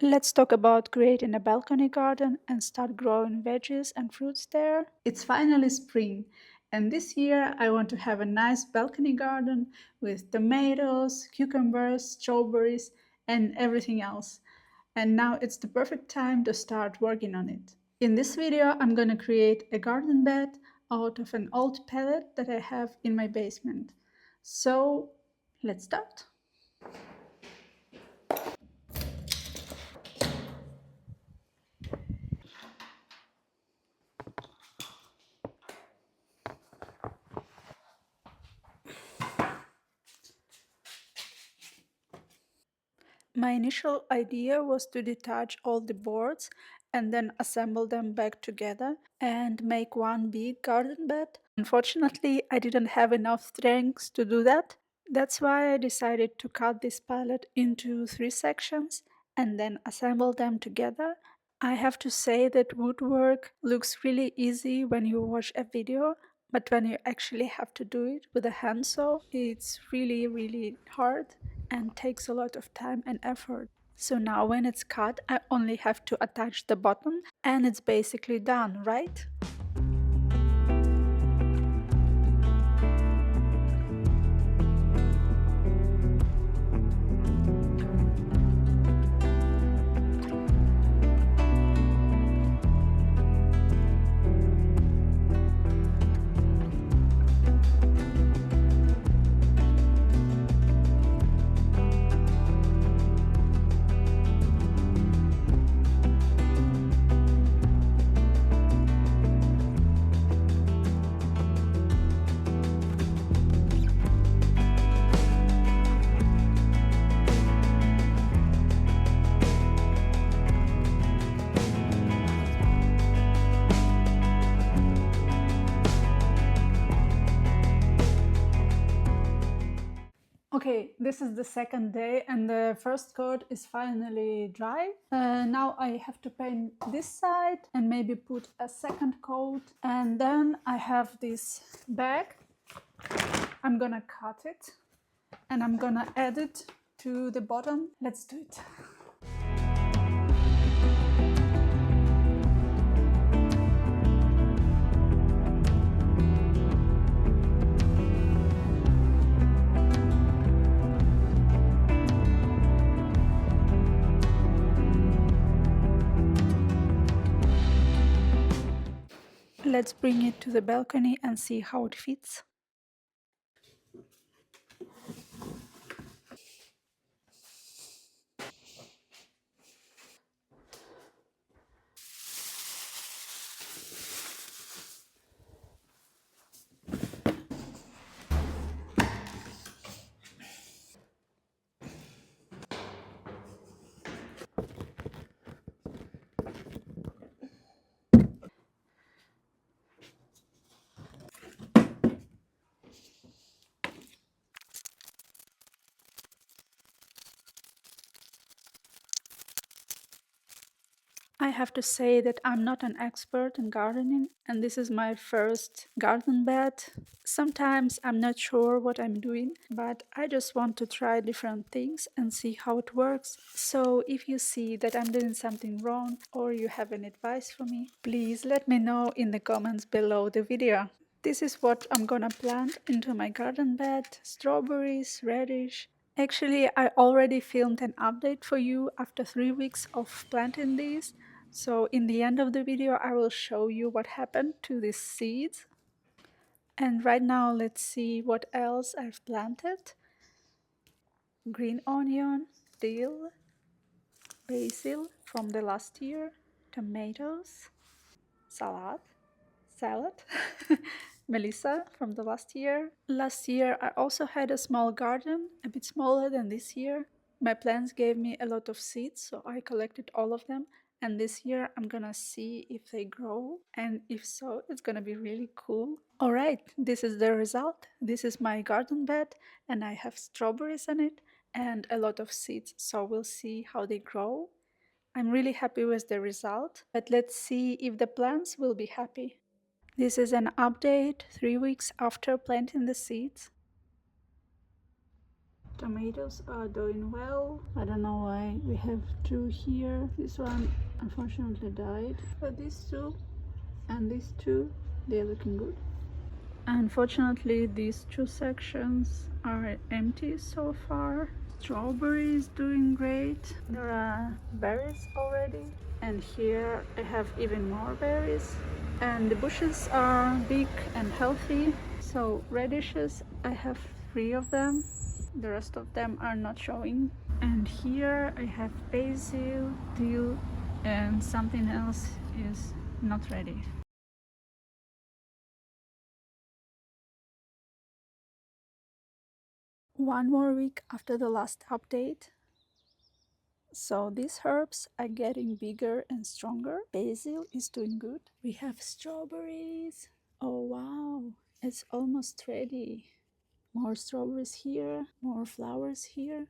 Let's talk about creating a balcony garden and start growing veggies and fruits there. It's finally spring, and this year I want to have a nice balcony garden with tomatoes, cucumbers, strawberries, and everything else. And now it's the perfect time to start working on it. In this video, I'm gonna create a garden bed out of an old pallet that I have in my basement. So let's start. My initial idea was to detach all the boards and then assemble them back together and make one big garden bed. Unfortunately, I didn't have enough strength to do that. That's why I decided to cut this pallet into 3 sections and then assemble them together. I have to say that woodwork looks really easy when you watch a video, but when you actually have to do it with a handsaw, it's really hard and takes a lot of time and effort. So now when it's cut, I only have to attach the bottom and it's basically done, right? Okay, this is the second day and the first coat is finally dry. Now I have to paint this side and maybe put a second coat. And then I have this bag. I'm gonna cut it and I'm gonna add it to the bottom. Let's do it. Let's bring it to the balcony and see how it fits. I have to say that I'm not an expert in gardening and this is my first garden bed. Sometimes I'm not sure what I'm doing, but I just want to try different things and see how it works. So if you see that I'm doing something wrong or you have any advice for me, please let me know in the comments below the video. This is what I'm gonna plant into my garden bed: strawberries, radish. Actually, I already filmed an update for you after 3 weeks of planting these. So in the end of the video, I will show you what happened to these seeds. And right now, let's see what else I've planted. Green onion, dill, basil from the last year, tomatoes, salad, Melissa from the last year. Last year I also had a small garden, a bit smaller than this year. My plants gave me a lot of seeds, so I collected all of them. And this year I'm gonna see if they grow, and if so, it's gonna be really cool. Alright, this is the result. This is my garden bed, and I have strawberries in it and a lot of seeds, so we'll see how they grow. I'm really happy with the result, but let's see if the plants will be happy. This is an update 3 weeks after planting the seeds. Tomatoes are doing well. I don't know why we have two here. This one unfortunately died, but these two and these two, they're looking good. Unfortunately, these two sections are empty so far. Strawberry is doing great. There are berries already, and here I have even more berries. And the bushes are big and healthy. So radishes, I have 3 of them. The rest of them are not showing. And here I have basil, dill, and something else is not ready. One more week after the last update. So these herbs are getting bigger and stronger. Basil is doing good. We have strawberries. Oh wow, it's almost ready. More strawberries here, more flowers here.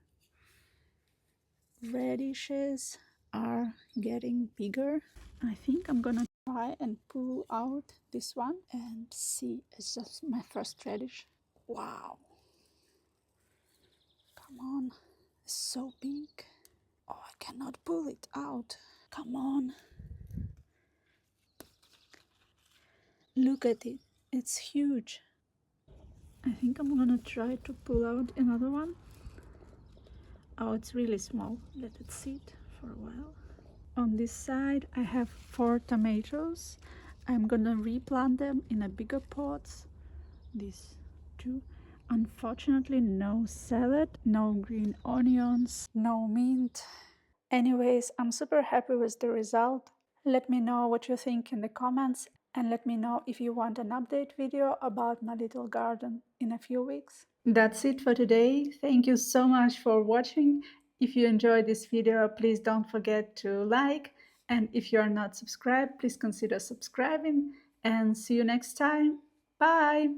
Radishes are getting bigger. I think I'm gonna try and pull out this one and see. It's just my first radish. Wow. Come on. It's so big. Oh, I cannot pull it out. Come on. Look at it. It's huge. I think I'm gonna try to pull out another one. Oh, it's really small. Let it sit for a while. On this side, I have 4 tomatoes. I'm gonna replant them in a bigger pots. These 2. Unfortunately, no salad, no green onions, no mint. Anyways, I'm super happy with the result. Let me know what you think in the comments, and let me know if you want an update video about my little garden in a few weeks. That's it for today. Thank you so much for watching. If you enjoyed this video, please don't forget to like, and if you are not subscribed, please consider subscribing, and see you next time. Bye!